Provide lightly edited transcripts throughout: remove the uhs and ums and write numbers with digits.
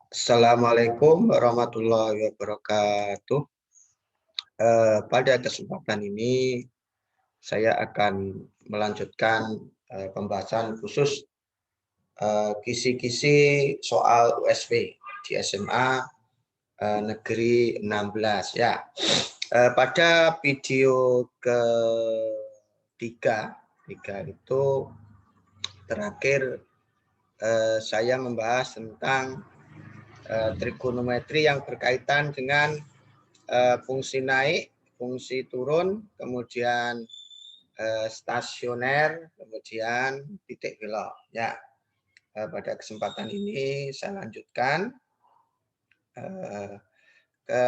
Assalamualaikum warahmatullahi wabarakatuh. Pada kesempatan ini saya akan melanjutkan pembahasan khusus kisi-kisi soal USP di SMA Negeri 16 ya. Pada video ketiga itu terakhir saya membahas tentang trigonometri yang berkaitan dengan fungsi naik, fungsi turun, kemudian stasioner, kemudian titik belok. Ya, pada kesempatan ini saya lanjutkan ke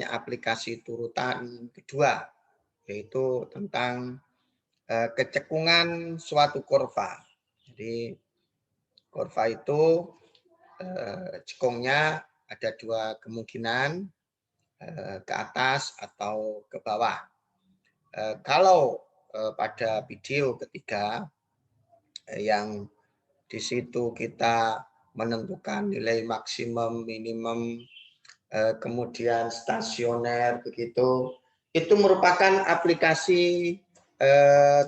aplikasi turutan kedua, yaitu tentang kecekungan suatu kurva. Jadi kurva itu cekungnya ada dua kemungkinan, ke atas atau ke bawah. Kalau pada video ketiga yang di situ kita menentukan nilai maksimum, minimum, kemudian stasioner begitu, itu merupakan aplikasi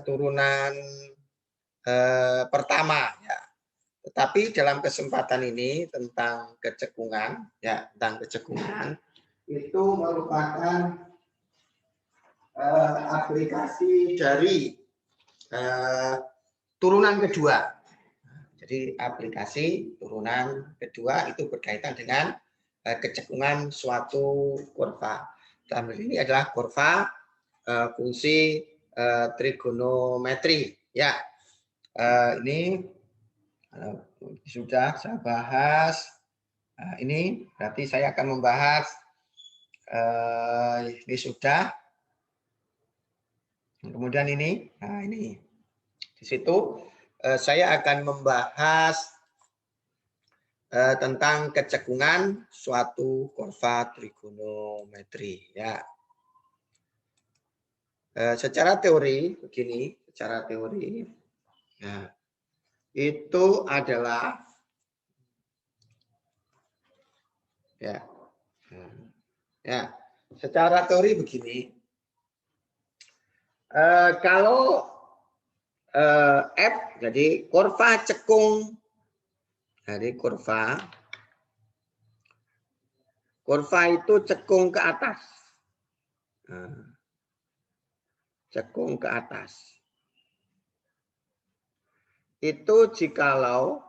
turunan pertama ya. Tetapi dalam kesempatan ini tentang kecekungan ya, tentang kecekungan itu merupakan aplikasi dari turunan kedua. Jadi aplikasi turunan kedua itu berkaitan dengan kecekungan suatu kurva. Dalam hal ini adalah kurva fungsi trigonometri. Ya, ini sudah saya bahas. Ini berarti saya akan membahas. Ini sudah. Kemudian ini, nah ini di situ saya akan membahas tentang kecekungan suatu kurva trigonometri. Ya, secara teori begini, secara teori, ya, itu adalah ya, secara teori begini. Kalau F, jadi kurva cekung dari kurva itu cekung ke atas. Cekung ke atas. Itu jikalau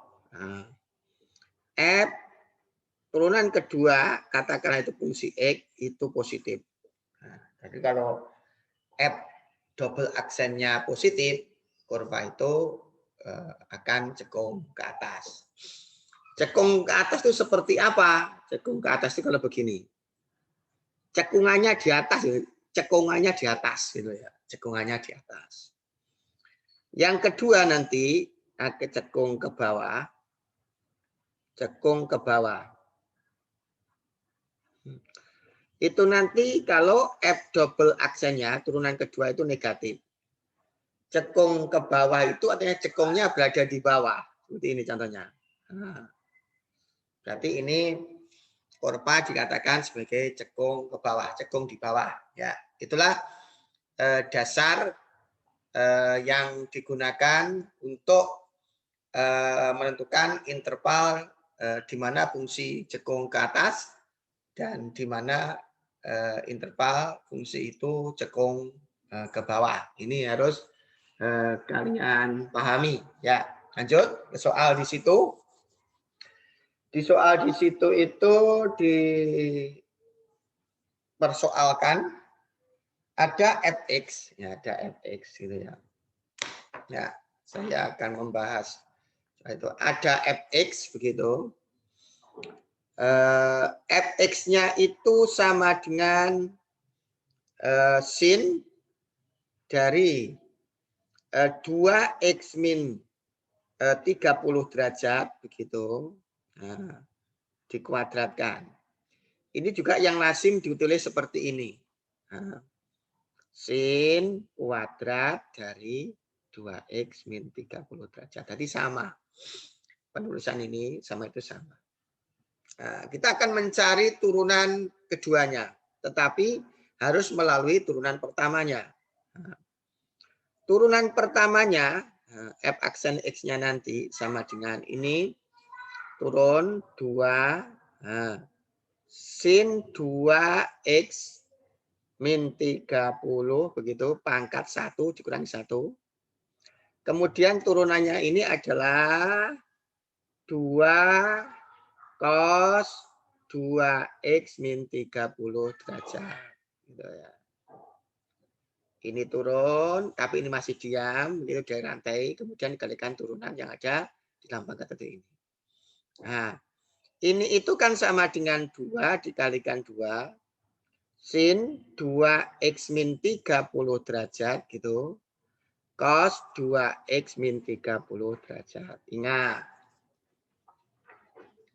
F turunan kedua, katakanlah itu fungsi X, itu positif. Jadi kalau F double aksennya positif, kurva itu akan cekung ke atas. Cekung ke atas itu seperti apa? Cekung ke atas itu kalau begini. Cekungannya di atas, cekungannya di atas gitu ya. Cekungannya di atas. Yang kedua nanti cekung ke bawah. Cekung ke bawah. Itu nanti kalau F double aksennya turunan kedua itu negatif. Cekung ke bawah itu artinya cekungnya berada di bawah. Seperti ini contohnya. Berarti ini kurva dikatakan sebagai cekung ke bawah, cekung di bawah. Ya, itulah dasar yang digunakan untuk menentukan interval di mana fungsi cekung ke atas dan di mana interval fungsi itu cekung ke bawah. Ini harus kalian pahami. Ya, lanjut ke soal di situ. Di soal di situ itu dipersoalkan ada fx, ya ada fx gitu ya. Ya, saya akan membahas itu ada fx begitu. Fx-nya itu sama dengan sin dari 2x min 30 derajat begitu. Nah, dikuadratkan. Ini juga yang lazim ditulis seperti ini. Nah, sin kuadrat dari 2x min 30 derajat. Jadi sama. penulisan ini sama itu sama. Nah, kita akan mencari turunan keduanya, tetapi harus melalui turunan pertamanya. Nah, turunan pertamanya, F aksen X-nya nanti sama dengan ini, turun 2, sin 2X min 30, begitu, pangkat 1 dikurangi 1. Kemudian turunannya ini adalah 2 cos 2X min 30 derajat. Gitu ya. Ini turun, tapi ini masih diam, itu dari rantai, kemudian dikalikan turunan yang ada di lambang ketetik ini. Nah, ini itu kan sama dengan 2 dikalikan 2, sin 2X min 30 derajat, gitu, cos 2X min 30 derajat.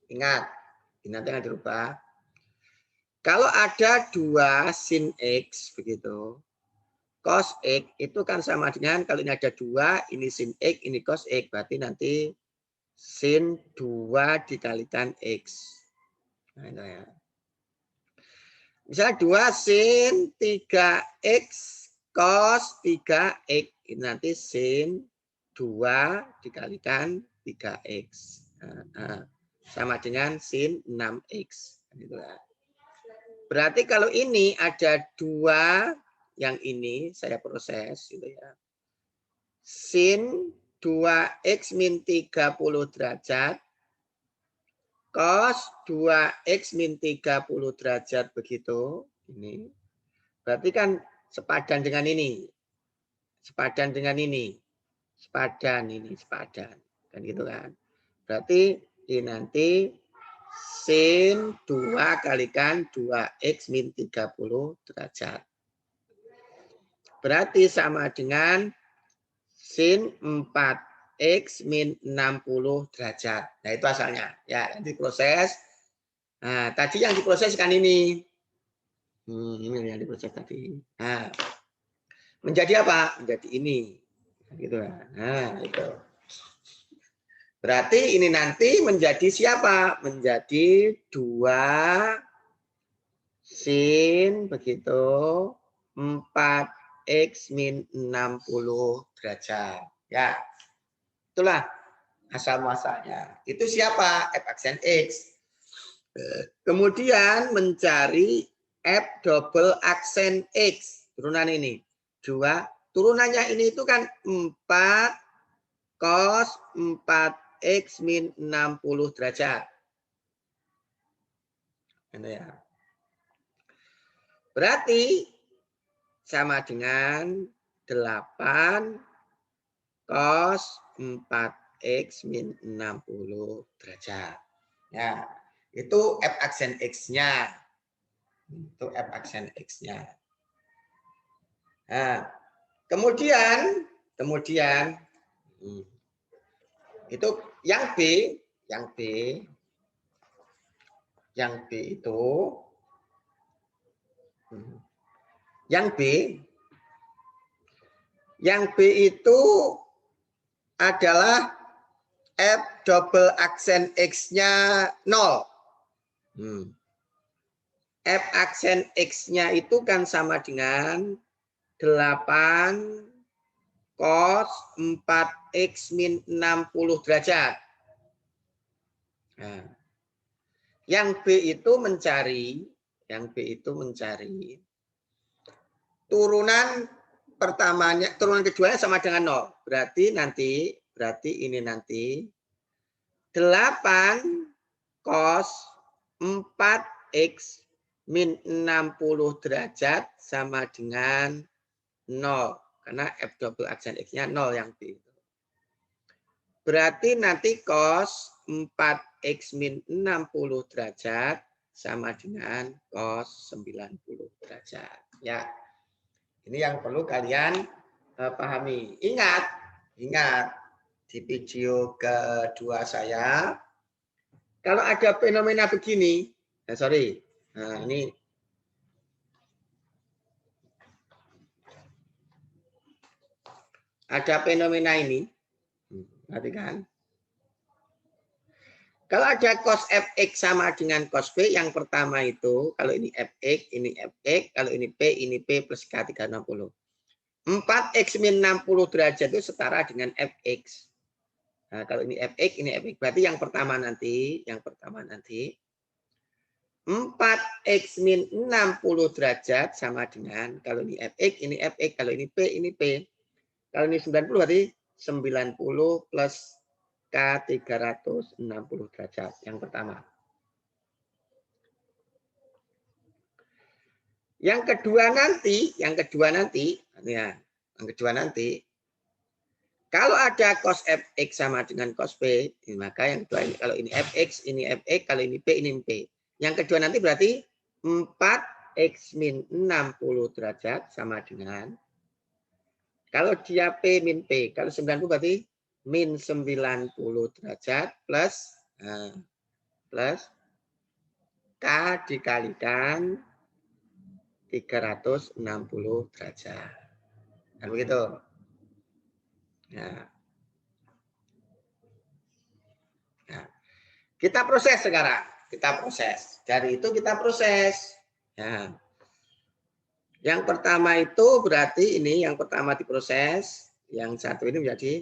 Ingat, ini nanti akan dirubah. Kalau ada 2 sin X, begitu, cos X itu kan sama dengan, kalau ini ada 2, ini sin X, ini cos X. Berarti nanti sin 2 dikalikan X. Nah, itu ya. Misalnya 2 sin 3X cos 3X. Ini nanti sin 2 dikalikan 3X. Sama dengan sin 6X. Gitu ya. Berarti kalau ini ada 2, yang ini saya proses. Gitu ya. Sin 2X min 30 derajat cos 2X min 30 derajat, begitu. Ini. Berarti kan sepadan dengan ini. Sepadan dengan ini. Sepadan ini, sepadan. Kan gitu kan. Berarti ini nanti sin 2 kalikan 2X min 30 derajat. Berarti sama dengan sin 4X min 60 derajat. Nah, itu asalnya. Ya, nanti proses. Nah, tadi yang diproses kan ini. Ini yang diproses tadi. Nah, menjadi apa? Menjadi ini. Gitu. Nah, itu. Berarti ini nanti menjadi siapa? Menjadi 2 sin, begitu, 4X min 60 derajat. Ya, itulah asal muasalnya. Itu siapa? F aksen X. Kemudian mencari F double aksen X. Turunan ini. 2. Turunannya ini itu kan 4 cos 4X min 60 derajat. Ini ya. Berarti sama dengan 8 cos 4X min 60 derajat. Ya, itu F aksen X-nya. Itu F aksen X-nya. Nah, kemudian itu yang B itu yang B itu adalah F double aksen X-nya 0. F aksen X-nya itu kan sama dengan 8 cos 4X min 60 derajat. Nah, yang B itu mencari turunan pertamanya, turunan keduanya sama dengan 0. Berarti ini nanti 8 cos 4X min 60 derajat sama dengan 0. Karena F double aksen X-nya 0 yang B. Berarti nanti cos 4X min 60 derajat sama dengan cos 90 derajat. Ya, ini yang perlu kalian pahami. Ingat di video kedua saya, kalau ada fenomena begini, ini ada fenomena ini, perhatikan. Kalau ada cos fx sama dengan cos p, yang pertama itu, kalau ini fx, kalau ini p plus K 360. 4x min 60 derajat itu setara dengan fx. Nah, kalau ini fx, berarti yang pertama nanti, 4x min 60 derajat sama dengan, kalau ini fx, kalau ini p. Kalau ini 90 berarti 90 plus K 360 derajat. Yang pertama. Yang kedua nanti, kalau ada cos fx sama dengan cos p, maka yang kedua ini, kalau ini fx, kalau ini p. Yang kedua nanti berarti 4x min 60 derajat sama dengan, kalau dia p min p, kalau 90 berarti min 90 derajat plus K dikalikan 360 derajat. Kan begitu? Nah, kita proses sekarang. Dari itu kita proses. Nah, yang pertama itu berarti ini yang pertama diproses. Yang satu ini menjadi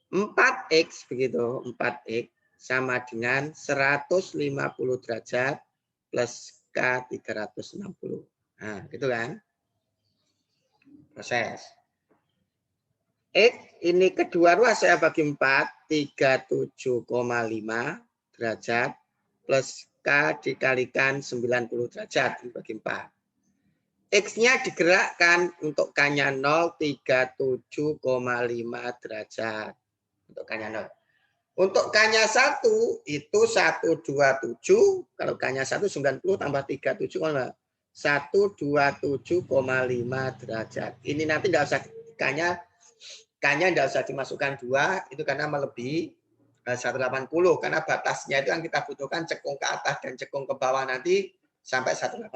4x begitu. 4x sama dengan 150 derajat plus K 360. Nah, gitu kan? Proses. X ini kedua ruas saya bagi 4, 37,5 derajat plus K dikalikan 90 derajat bagi 4. X-nya digerakkan untuk K-nya 0, 37,5 derajat. Untuk K-nya 0. Untuk K-nya 1 itu 127, kalau K-nya 1 90 tambah 37, 127,5 derajat. Ini nanti enggak usah K-nya enggak usah dimasukkan 2, itu karena melebihi 180, karena batasnya itu yang kita butuhkan cekung ke atas dan cekung ke bawah nanti sampai 180.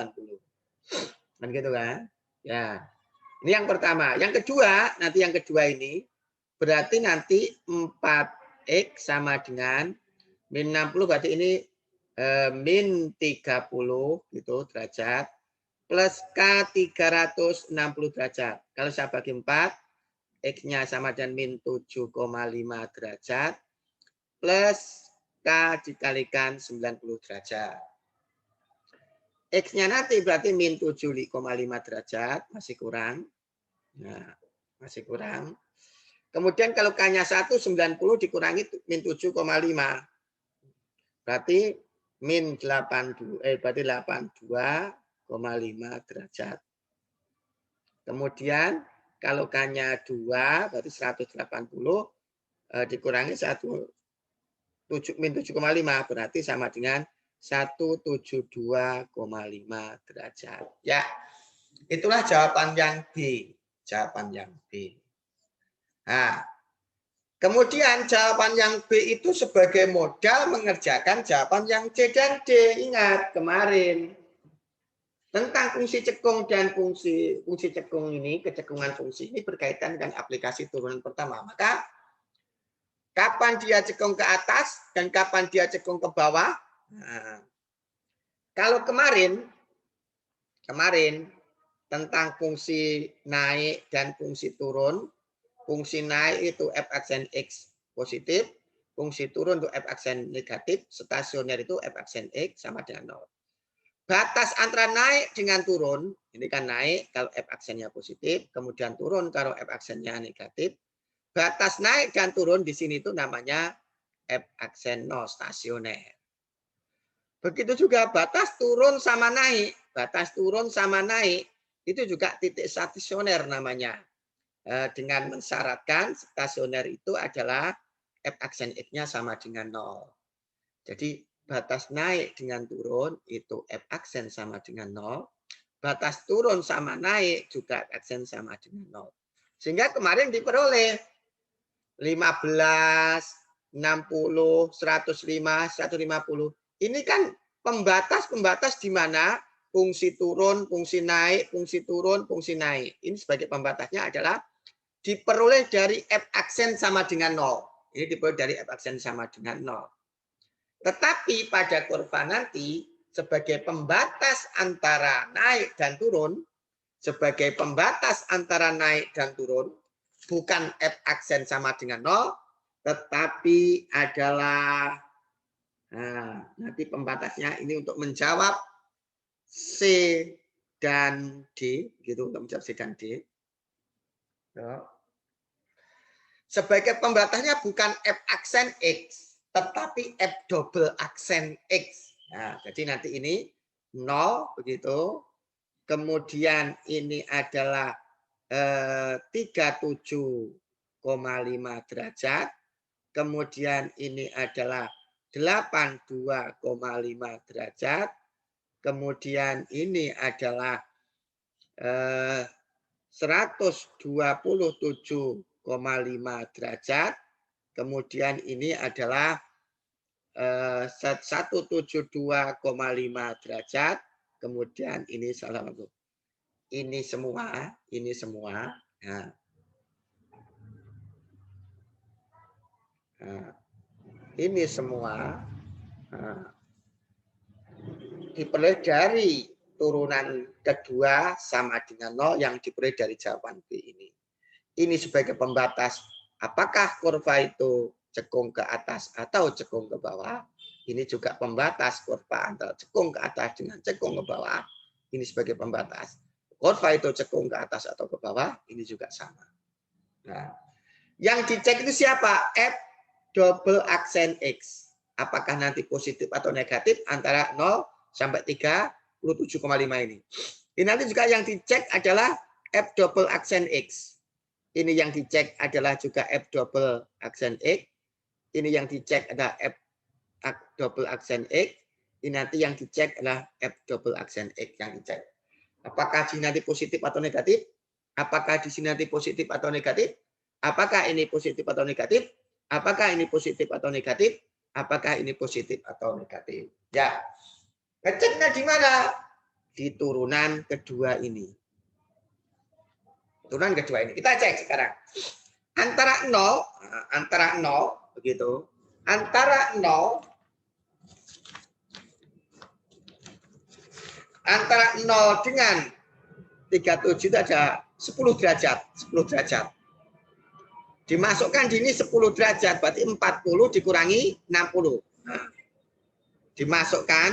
Kan gitu kan? Ya. Ini yang pertama. Yang kedua, ini berarti nanti 4x sama dengan min 60 berarti ini min 30 gitu derajat plus K 360 derajat. Kalau saya bagi 4, X-nya sama dengan min 7,5 derajat plus K dikalikan 90 derajat. X-nya nanti berarti min 7,5 derajat, masih kurang. Nah, masih kurang. Kemudian kalau K-nya 1, 90 dikurangi min 7,5. Berarti min 82,5 derajat. Kemudian kalau K-nya 2, berarti 180 dikurangi min 7,5 berarti sama dengan 172,5 derajat. Ya, itulah jawaban yang B. Nah, kemudian jawaban yang B itu sebagai modal mengerjakan jawaban yang C dan D. Ingat kemarin tentang fungsi cekung dan fungsi cekung ini, kecekungan fungsi ini berkaitan dengan aplikasi turunan pertama. Maka kapan dia cekung ke atas dan kapan dia cekung ke bawah? Nah, kalau kemarin tentang fungsi naik dan fungsi turun, fungsi naik itu f aksen x positif, fungsi turun itu f aksen negatif, stasioner itu f aksen x sama dengan 0. Batas antara naik dengan turun, ini kan naik kalau f aksennya positif, kemudian turun kalau f aksennya negatif. Batas naik dan turun di sini itu namanya f aksen 0 stasioner. Begitu juga batas turun sama naik. Batas turun sama naik itu juga titik stasioner namanya. Dengan mensyaratkan stasioner itu adalah f aksen x-nya sama dengan 0. Jadi batas naik dengan turun itu f aksen sama dengan 0. Batas turun sama naik juga f aksen sama dengan 0. Sehingga kemarin diperoleh 15, 60, 105, 150. Ini kan pembatas di mana fungsi turun, fungsi naik, fungsi turun, fungsi naik. Ini sebagai pembatasnya adalah diperoleh dari f aksen sama dengan 0. Ini diperoleh dari f aksen sama dengan 0. Tetapi pada kurva nanti sebagai pembatas antara naik dan turun, sebagai pembatas antara naik dan turun, bukan F aksen sama dengan 0, tetapi adalah, nah, nanti pembatasnya ini untuk menjawab C dan D, gitu, untuk menjawab C dan D. Sebagai pembatasnya bukan F aksen X, tetapi F double aksen X. Nah, jadi nanti ini 0 begitu. Kemudian ini adalah 37,5 derajat. Kemudian ini adalah 82,5 derajat. Kemudian ini adalah 127,5 derajat. Kemudian ini adalah 172,5 derajat. Kemudian ini salah satu. Ini semua. Nah. Nah. Ini semua diperoleh dari turunan kedua sama dengan 0 yang diperoleh dari jawaban B ini. Ini sebagai pembatas apakah kurva itu cekung ke atas atau cekung ke bawah. Ini juga pembatas kurva antara cekung ke atas dengan cekung ke bawah. Ini sebagai pembatas. Kurva itu cekung ke atas atau ke bawah, ini juga sama. Nah, yang dicek itu siapa? F double aksen X. Apakah nanti positif atau negatif antara 0 sampai 37,5 ini. Ini nanti juga yang dicek adalah F double aksen X. Ini yang dicek adalah juga F double aksen X. Ini yang dicek adalah F double aksen X. Ini nanti yang dicek adalah F double aksen X yang dicek. Apakah di sini nanti positif atau negatif? Apakah di sini nanti positif atau negatif? Apakah ini positif atau negatif? Apakah ini positif atau negatif? Apakah ini positif atau negatif? Ya. Ngeceknya di mana? Di turunan kedua ini. Turunan kedua ini. Kita cek sekarang. Antara 0 begitu. Antara 0 dengan 37 itu ada 10 derajat. Dimasukkan di ini 10 derajat, berarti 40 dikurangi 60. Nah, dimasukkan,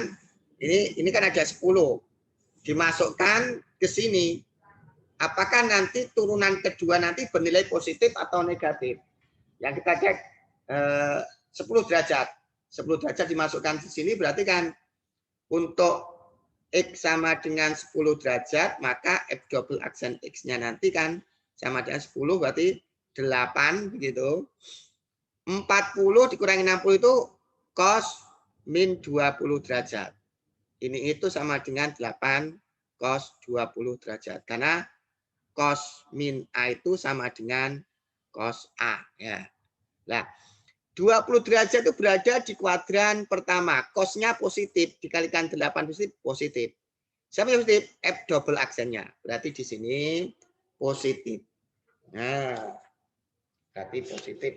ini kan ada 10. Dimasukkan ke sini. Apakah nanti turunan kedua nanti bernilai positif atau negatif? Yang kita cek 10 derajat. 10 derajat dimasukkan di sini berarti kan untuk X sama dengan 10 derajat, maka F double aksen X-nya nanti kan sama dengan 10, berarti 8 begitu. 40 dikurangi 60 itu cos min 20 derajat. Ini itu sama dengan 8 cos 20 derajat. Karena cos min A itu sama dengan cos A. Ya. Nah, 20 derajat itu berada di kuadran pertama. Cosnya positif. Dikalikan 8 positif. Siapa yang positif? F double aksennya. Berarti di sini positif. Nah, berarti positif.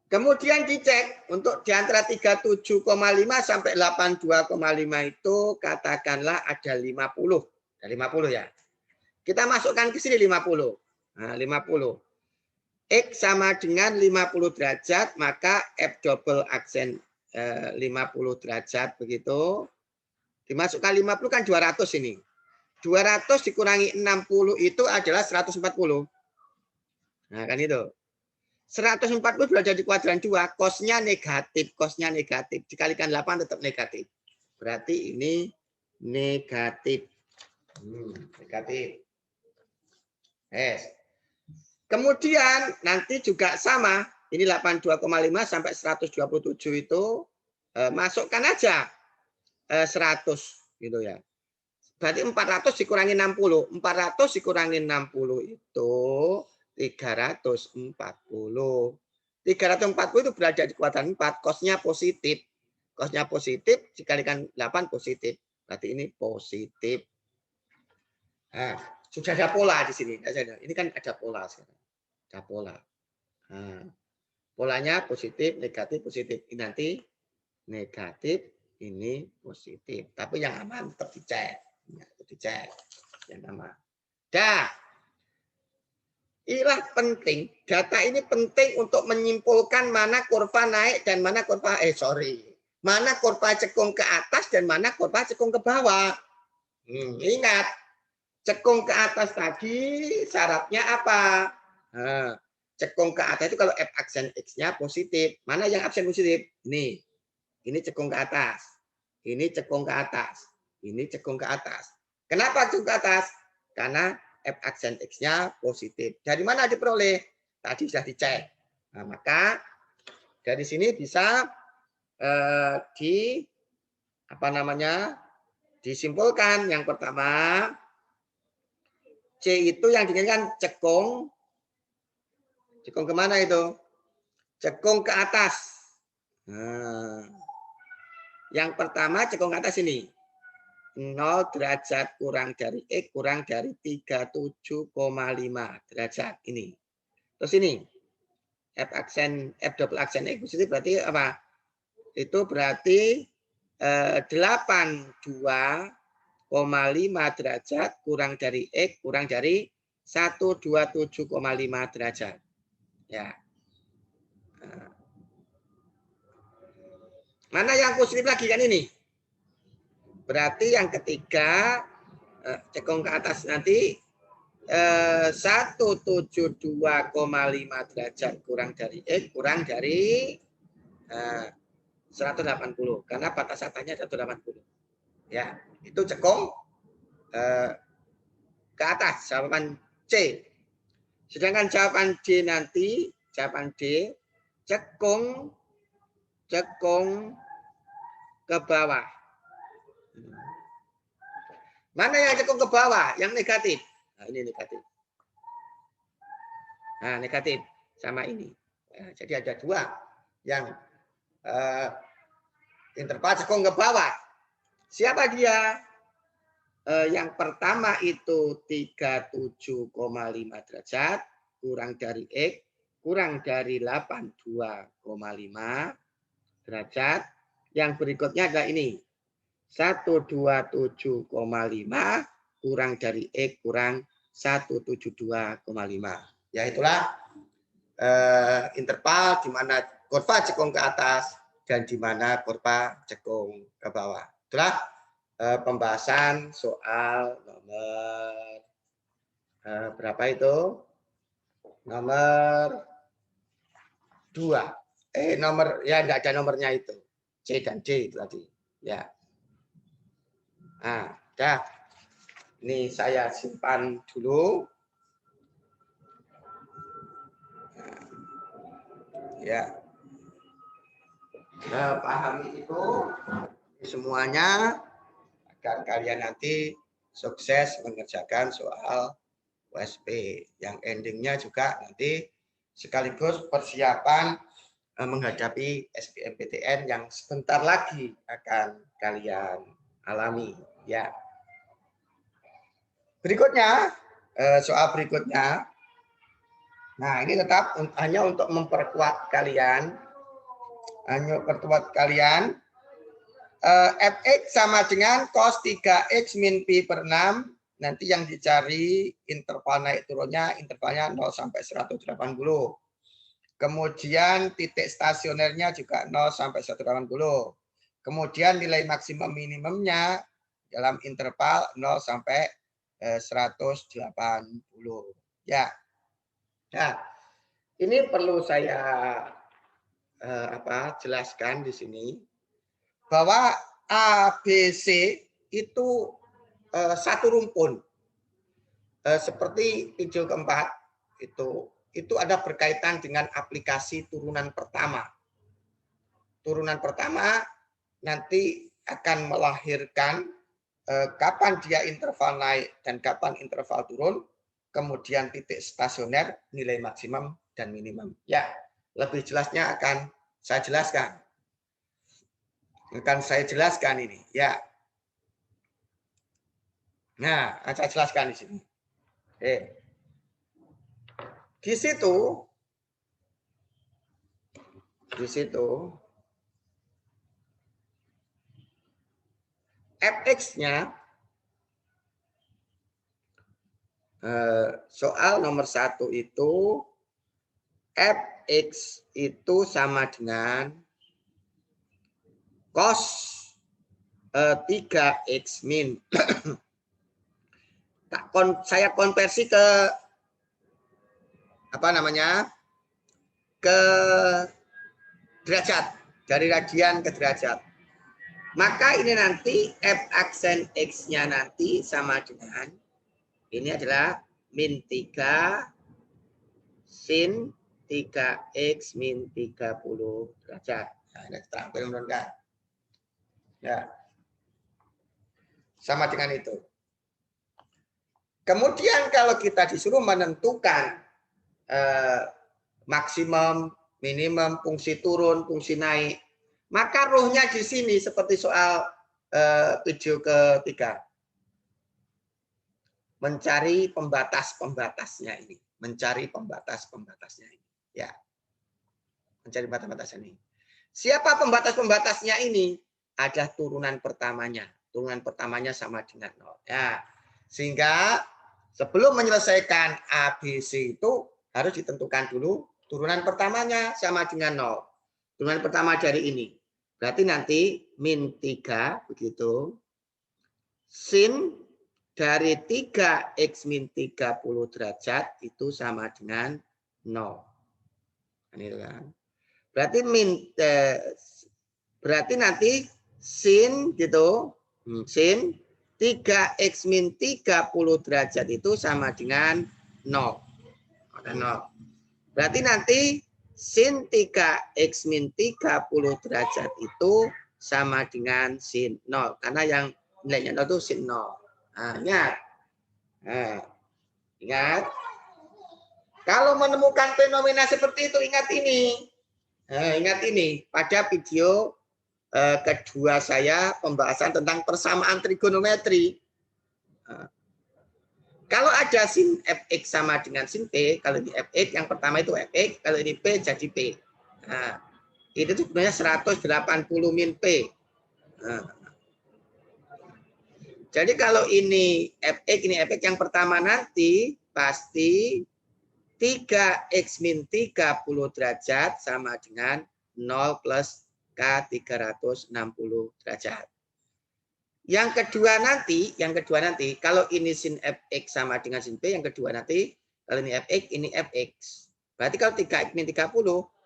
Kemudian dicek untuk di antara 37,5 sampai 82,5 itu katakanlah ada 50. Ada 50 ya. Kita masukkan ke sini 50. Nah, 50. X sama dengan 50 derajat, maka F double aksen 50 derajat begitu. Dimasukkan 50 kan 200 ini. 200 dikurangi 60 itu adalah 140. Nah, kan itu. 140 berada di kuadran 2, cosnya negatif. Dikalikan 8 tetap negatif. Berarti ini negatif. Negatif. Yes. Kemudian nanti juga sama, ini 82,5 sampai 127 itu masukkan aja 100 gitu ya. Berarti 400 dikurangi 60. 400 dikurangi 60 itu 340. 340 itu berada di kuadran 4, cosnya positif. Cosnya positif dikalikan 8 positif. Berarti ini positif. Nah, sudah ada pola di sini. Ini kan ada pola sekarang. Ada pola. Nah, Polanya positif, negatif, positif. Ini nanti negatif, ini positif. Tapi yang aman tetap dicek. Ya, dicek. Yang aman. Dah. Inilah penting. Data ini penting untuk menyimpulkan mana kurva naik dan mana kurva mana kurva cekung ke atas dan mana kurva cekung ke bawah. Ingat, cekung ke atas tadi syaratnya apa? Nah, cekung ke atas itu kalau f aksen x-nya positif. Mana yang aksen positif? Ini cekung ke atas. Ini cekung ke atas. Ini cekung ke atas. Kenapa cekung ke atas? Karena f aksen x-nya positif. Dari mana diperoleh? Tadi sudah dicek. Nah, maka dari sini bisa disimpulkan. Yang pertama, C itu yang diinginkan cekung kemana itu? Cekung ke atas. Nah, yang pertama cekung ke atas ini. 0 derajat kurang dari X kurang dari 37,5 derajat ini. Terus ini F double aksen X positif berarti apa? Itu berarti 82,5 derajat kurang dari X kurang dari 127,5 derajat. Ya. Mana yang positif lagi kan ini? Berarti yang ketiga cekung ke atas nanti 172,5 derajat kurang dari X kurang dari 180 karena batas atasnya 180. Ya, itu cekung ke atas jawaban C. Sedangkan jawaban D nanti jawaban D cekung ke bawah. Mana yang cekung ke bawah? Yang negatif. Nah, ini negatif. Nah, negatif sama ini. Nah, jadi ada dua yang interval cekung ke bawah. Siapa dia? Yang pertama itu 37,5 derajat kurang dari X kurang dari 82,5 derajat. Yang berikutnya adalah ini. 127,5 kurang dari X kurang 172,5. Ya itulah interval di mana kurva cekung ke atas dan di mana kurva cekung ke bawah. Itulah pembahasan soal nomor berapa itu? Nomor 2. Nomor ya enggak ada nomornya itu. C dan D itu tadi. Ya. Nah, dah. Ini saya simpan dulu. Ya. Pahami itu semuanya agar kalian nanti sukses mengerjakan soal USP yang endingnya juga nanti sekaligus persiapan menghadapi SBMPTN yang sebentar lagi akan kalian alami ya. Berikutnya soal berikutnya. Nah, ini tetap hanya untuk memperkuat kalian. Fx sama dengan cos 3x min pi per 6. Nanti yang dicari interval naik turunnya, intervalnya 0 sampai 180. Kemudian titik stasionernya juga 0 sampai 180. Kemudian nilai maksimum minimumnya dalam interval 0 sampai 180. Ya. Nah, ini perlu saya jelaskan di sini bahwa ABC itu satu rumpun. Seperti video keempat itu ada berkaitan dengan aplikasi turunan pertama. Turunan pertama nanti akan melahirkan kapan dia interval naik dan kapan interval turun, kemudian titik stasioner, nilai maksimum dan minimum. Ya, lebih jelasnya akan saya jelaskan. Akan saya jelaskan ini, ya. Nah, akan saya jelaskan di sini. Di situ di situ fx-nya soal nomor 1 itu fx itu sama dengan cos 3x min. Saya konversi ke apa namanya? Ke derajat, dari radian ke derajat. Maka ini nanti f aksen x-nya nanti sama dengan ini adalah min 3 sin 3x min 30 derajat. Nah, ini terampil menurunkan. Ya. Sama dengan itu. Kemudian kalau kita disuruh menentukan maksimum, minimum, fungsi turun, fungsi naik, maka ruhnya di sini seperti soal video ketiga. Mencari pembatas-pembatasnya ini. Mencari pembatas-pembatasnya ini. Ya. Mencari pembatas-pembatasnya ini. Siapa pembatas-pembatasnya ini? Ada turunan pertamanya. Turunan pertamanya sama dengan 0. Ya. Sehingga sebelum menyelesaikan ABC itu harus ditentukan dulu turunan pertamanya sama dengan 0. Turunan pertama dari ini. Berarti nanti min 3 begitu. Sin dari 3x min 30 derajat itu sama dengan 0. Ini kan. Berarti berarti nanti sin gitu. Sin 3x min 30 derajat itu sama dengan 0. Ada 0. Berarti nanti sin 3x min 30 derajat itu sama dengan sin 0. Karena yang nilainya 0 itu sin 0. Nah, ingat. Nah, ingat. Kalau menemukan fenomena seperti itu, ingat ini. Nah, ingat ini. Pada video kedua saya pembahasan tentang persamaan trigonometri. Kalau ada sin fx sama dengan sin p, kalau di fx yang pertama itu fx, kalau ini p jadi p. Nah, itu sebenarnya 180 min p. Nah, jadi kalau ini fx, ini fx yang pertama nanti pasti 3x min 30 derajat sama dengan 0 plus K 360 derajat. Yang kedua nanti, kalau ini sin fx sama dengan sin p, yang kedua nanti, kalau ini fx, ini fx. Berarti kalau 3x min 30,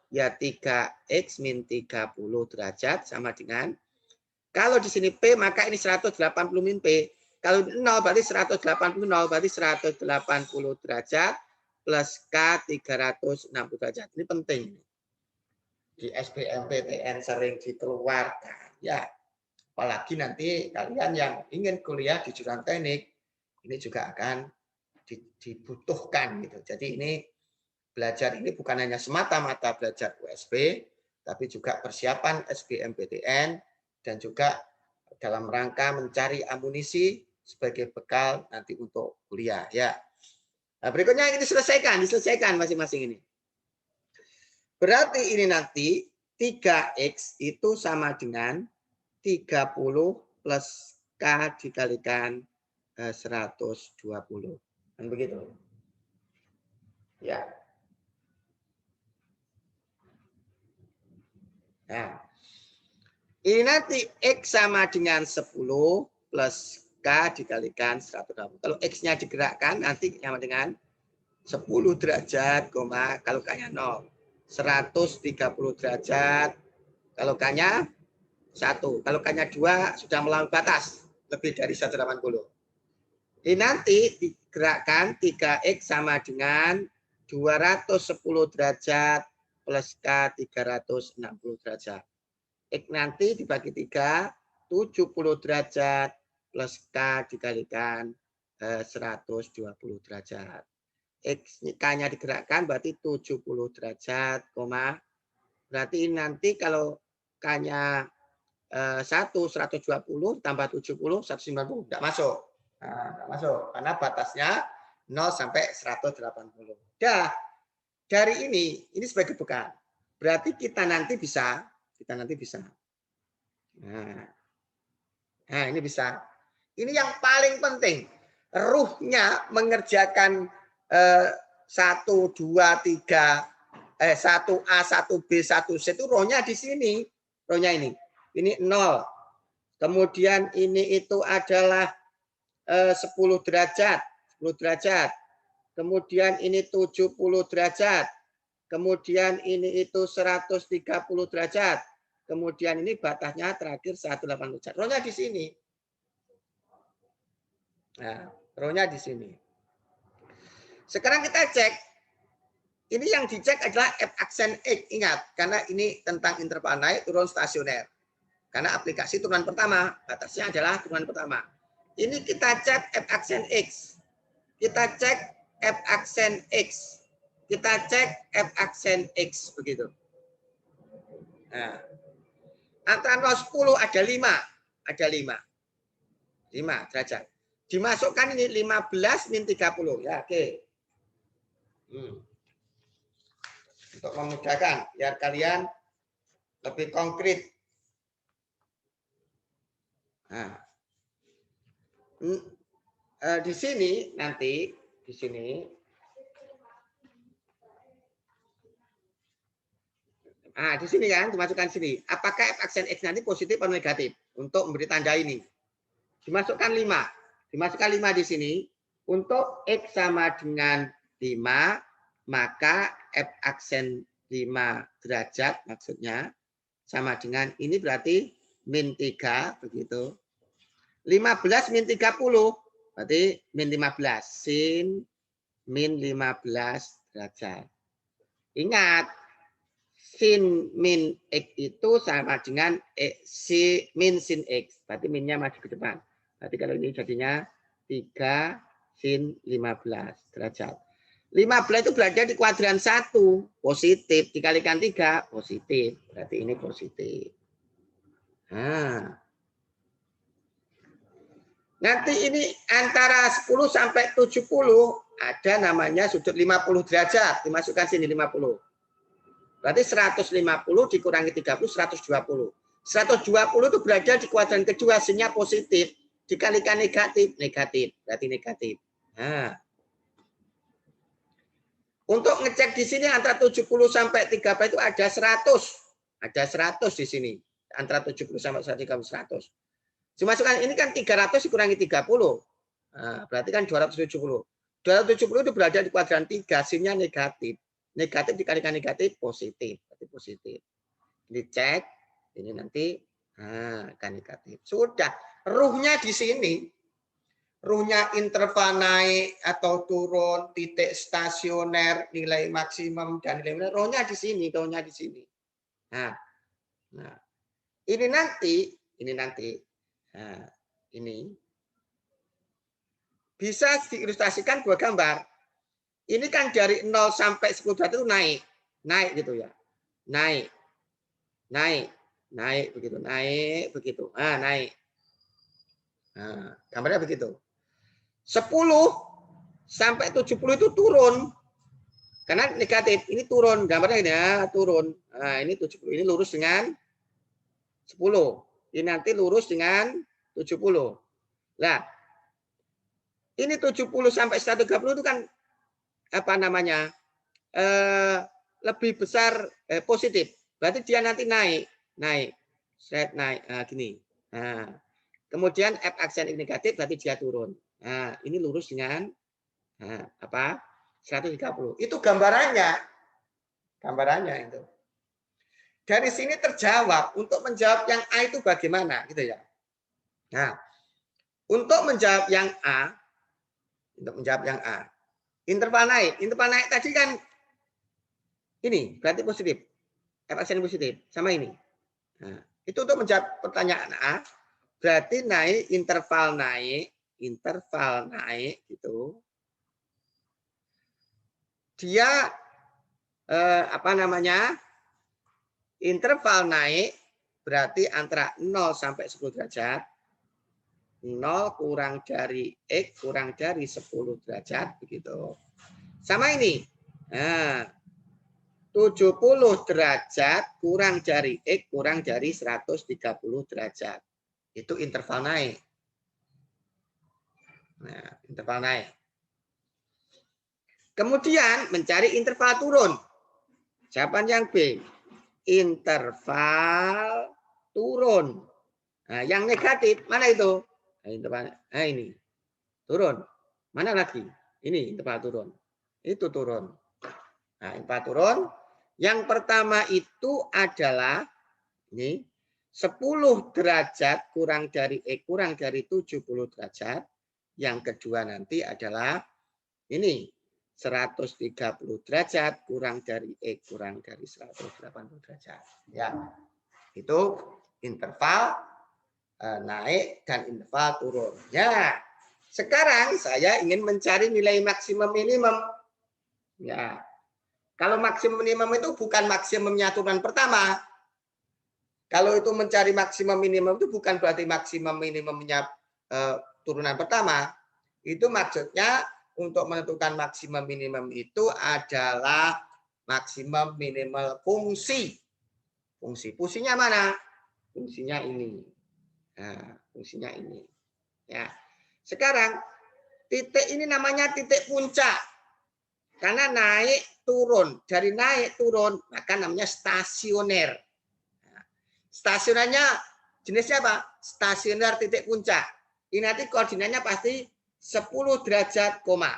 ya 3x min 30 derajat sama dengan, kalau di sini p, maka ini 180 min p. Kalau 0 berarti 180, 0 berarti 180 derajat plus K 360 derajat. Ini penting. Di SBMPTN sering dikeluarkan. Ya, apalagi nanti kalian yang ingin kuliah di jurusan teknik, ini juga akan dibutuhkan gitu. Jadi ini belajar ini bukan hanya semata-mata belajar USB, tapi juga persiapan SBMPTN dan juga dalam rangka mencari amunisi sebagai bekal nanti untuk kuliah ya. Nah, berikutnya ini diselesaikan masing-masing ini. Berarti ini nanti 3x itu sama dengan 30 plus K dikalikan 120. Kan begitu. Ya. Nah, ini nanti X sama dengan 10 plus K dikalikan 120. Kalau X-nya digerakkan nanti sama dengan 10 derajat, kalau K-nya 0. 130 derajat, kalau K-nya 1. Kalau K-nya 2 sudah melampaui batas, lebih dari 180. Ini nanti digerakkan 3X sama dengan 210 derajat plus K 360 derajat. X nanti dibagi 3, 70 derajat plus K dikalikan 120 derajat. K-nya digerakkan berarti 70 derajat, berarti nanti kalau K-nya 120 tambah 70, 190, tidak masuk. Nah, tidak masuk, karena batasnya 0 sampai 180. Dah, dari ini sebagai bekal. berarti kita nanti bisa. Nah, ini bisa. Ini yang paling penting. Ruhnya mengerjakan 1, 2, 3, 1A, 1B, 1C itu rohnya di sini. Rohnya ini. Ini 0. Kemudian ini itu adalah 10 derajat. 10 derajat. Kemudian ini 70 derajat. Kemudian ini itu 130 derajat. Kemudian ini batasnya terakhir 180 derajat. Rohnya di sini. Nah, rohnya di sini. Sekarang kita cek. Ini yang dicek adalah F aksen X. Ingat, karena ini tentang interval naik turun stasioner. Karena aplikasi turunan pertama, batasnya adalah turunan pertama. Ini kita cek F aksen X. Kita cek F aksen X. Kita cek F aksen X. Begitu. Nah, antara 0, 10 ada 5. Ada 5. 5 derajat. Dimasukkan ini 15 min 30. Ya, oke. Untuk memudahkan, biar kalian lebih konkret. Nah, di sini nanti, di sini. Nah, di sini kan, dimasukkan sini. Apakah F aksen X nanti positif atau negatif? Untuk memberi tanda ini. Dimasukkan 5. Dimasukkan 5 di sini. Untuk X sama dengan 5, maka F aksen 5 derajat maksudnya sama dengan ini berarti min 3 begitu. 15 min 30 berarti min 15 sin min 15 derajat. Ingat, sin min X itu sama dengan min sin X. Berarti minnya maju ke depan. Berarti kalau ini jadinya 3 sin 15 derajat. 15 itu berada di kuadran 1. Positif. Dikalikan 3. Positif. Berarti ini positif. Nah. Nanti ini antara 10 sampai 70 ada namanya sudut 50 derajat. Dimasukkan sini 50. Berarti 150 dikurangi 30, 120. 120 itu berada di kuadran kedua, sinnya positif. Dikalikan negatif, negatif. Berarti negatif. Nah. Untuk ngecek di sini antara 70 sampai 30 itu ada 100. Ada 100 di sini. Antara 70 sampai 100. Dimasukkan ini kan 300 dikurangi 30. Nah, berarti kan 270. 270 itu berada di kuadran 3, sinnya negatif. Negatif dikalikan negatif, positif. Berarti positif. Dicek, ini nanti akan negatif. Sudah, ruhnya di sini. Ruhnya interval naik atau turun, titik stasioner, nilai maksimum, dan nilai minimum. Ruhnya di sini, ruhnya di sini. Nah, ini nanti, nah, ini bisa diilustrasikan dua gambar. Ini kan dari 0 sampai 10 derajat itu naik gitu ya. Naik begitu, naik begitu. Ah, naik. Nah, gambarnya begitu. 10 sampai 70 itu turun. Karena negatif, ini turun. Gambarnya ini ya, turun. Nah, ini 70, ini lurus dengan 10. Ini nanti lurus dengan 70. Nah, ini 70 sampai 130 itu kan apa namanya? Lebih besar positif. Berarti dia nanti naik. Set naik. Nah, gini. Nah, kemudian F aksen negatif berarti dia turun. Nah, ini lurus dengan apa? 130. Itu gambarannya. Gambarannya itu. Dari sini terjawab. Untuk menjawab yang A itu bagaimana gitu ya. Nah, untuk menjawab yang A, interval naik tadi kan ini berarti positif. F aksen positif sama ini. Nah, itu untuk menjawab pertanyaan A, berarti naik interval naik gitu. Dia apa namanya? Interval naik berarti antara 0 sampai 10 derajat. 0 kurang dari X kurang dari 10 derajat begitu. Sama ini. Nah, 70 derajat kurang dari X kurang dari 130 derajat. Itu interval naik. Nah, interval naik. Kemudian mencari interval turun. Jawaban yang B. Interval turun. Nah, yang negatif mana itu? Nah, ini turun. Mana lagi? Ini interval turun. Itu turun. Nah, interval turun. Yang pertama itu adalah ini 10 derajat kurang dari X kurang dari 70 derajat. Yang kedua nanti adalah ini 130 derajat kurang dari X kurang dari 180 derajat. Ya, itu interval naik dan interval turun. Ya, sekarang saya ingin mencari nilai maksimum minimum. Ya, kalau maksimum minimum itu bukan maksimumnya turunan pertama. Kalau itu mencari maksimum minimum itu bukan berarti maksimum minimumnya turunan pertama. Itu maksudnya untuk menentukan maksimum minimum itu adalah maksimum minimal fungsi. Fungsinya mana? Fungsinya ini. Nah, fungsinya ini. Ya. Sekarang titik ini namanya titik puncak. Karena naik turun, dari naik turun maka namanya stasioner. Nah, stasionernya jenisnya apa? Stasioner titik puncak. Ini nanti koordinatnya pasti 10 derajat koma.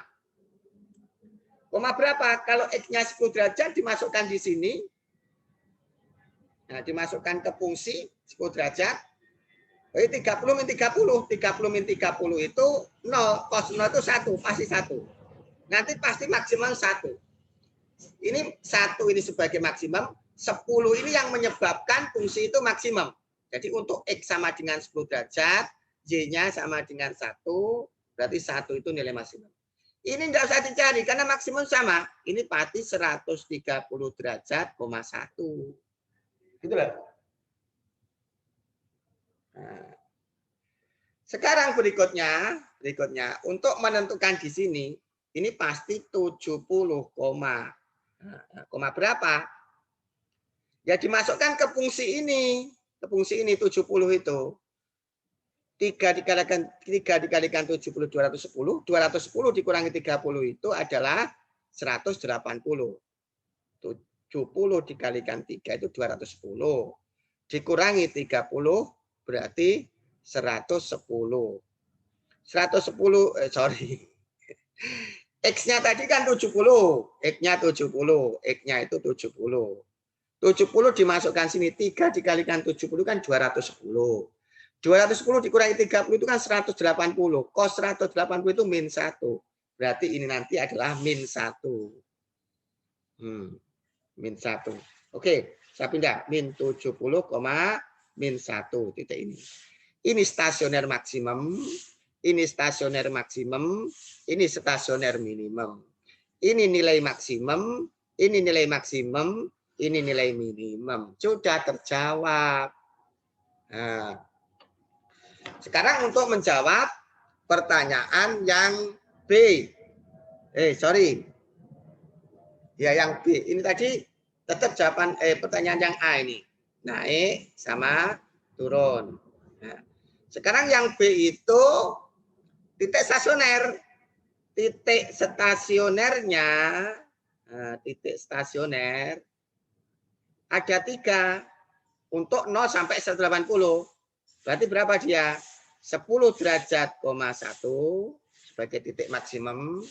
Koma berapa? Kalau X-nya 10 derajat dimasukkan di sini. Nah, dimasukkan ke fungsi 10 derajat. Jadi 30 min 30. 30 min 30 itu 0. Cos 0 itu 1. Pasti 1. Nanti pasti maksimum 1. Ini 1 ini sebagai maksimum. 10 ini yang menyebabkan fungsi itu maksimum. Jadi untuk X sama dengan 10 derajat. Y-nya sama dengan 1. Berarti 1 itu nilai maksimum. Ini tidak usah dicari karena maksimum sama. Ini pasti 130 derajat, 1. Gitu loh. Nah, sekarang berikutnya untuk menentukan di sini ini pasti 70, koma berapa? Ya dimasukkan ke fungsi ini. Ke fungsi ini 70 itu. 3 dikalikan 70 210. 210 dikurangi 30 itu adalah 180. 70 dikalikan 3 itu 210. Dikurangi 30 berarti 110. 110 X-nya tadi kan 70. X-nya 70. X-nya itu 70. 70 dimasukkan sini 3 dikalikan 70 kan 210. 210 dikurangi 30 itu kan 180. Cos 180 itu min 1. Berarti ini nanti adalah min 1. Min 1. Oke, saya pindah. Min 70, min 1. Titik ini. Ini stasioner maksimum. Ini stasioner maksimum. Ini stasioner minimum. Ini nilai maksimum. Ini nilai maksimum. Ini nilai minimum. Sudah terjawab. Nah, sekarang untuk menjawab pertanyaan yang B. Sorry. Ya, yang B. Ini tadi tetap jawaban pertanyaan yang A ini. Naik sama turun. Nah, sekarang yang B itu titik stasioner. Titik stasionernya, titik stasioner ada 3 untuk 0 sampai 180. Berarti berapa dia? 10 derajat, 1 sebagai titik maksimum.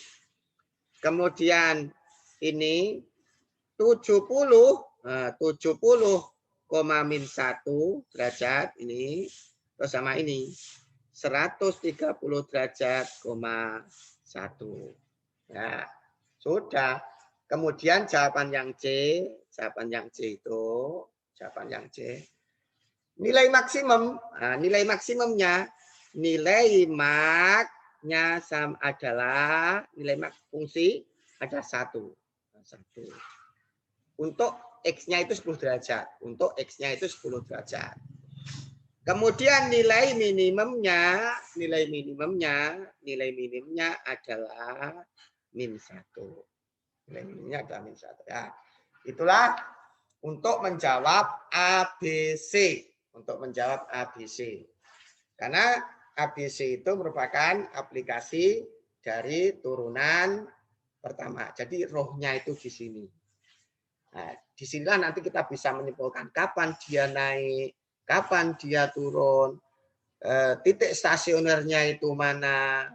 Kemudian ini 70, min 1 derajat ini. Terus sama ini 130 derajat, 1. Ya, sudah. Kemudian jawaban yang C itu, jawaban yang C. Nilai maksimum, nilai maksimumnya, nilai maknya sama adalah nilai mak fungsi ada 1. Untuk X-nya itu 10 derajat. Untuk X-nya itu 10 derajat. Kemudian nilai minimumnya adalah min 1. Nilai minimumnya adalah min 1. Ya. Itulah untuk menjawab ABC. Untuk menjawab ABC. Karena ABC itu merupakan aplikasi dari turunan pertama. Jadi rohnya itu di sini. Nah, disinilah nanti kita bisa menyimpulkan kapan dia naik, kapan dia turun, titik stasionernya itu mana,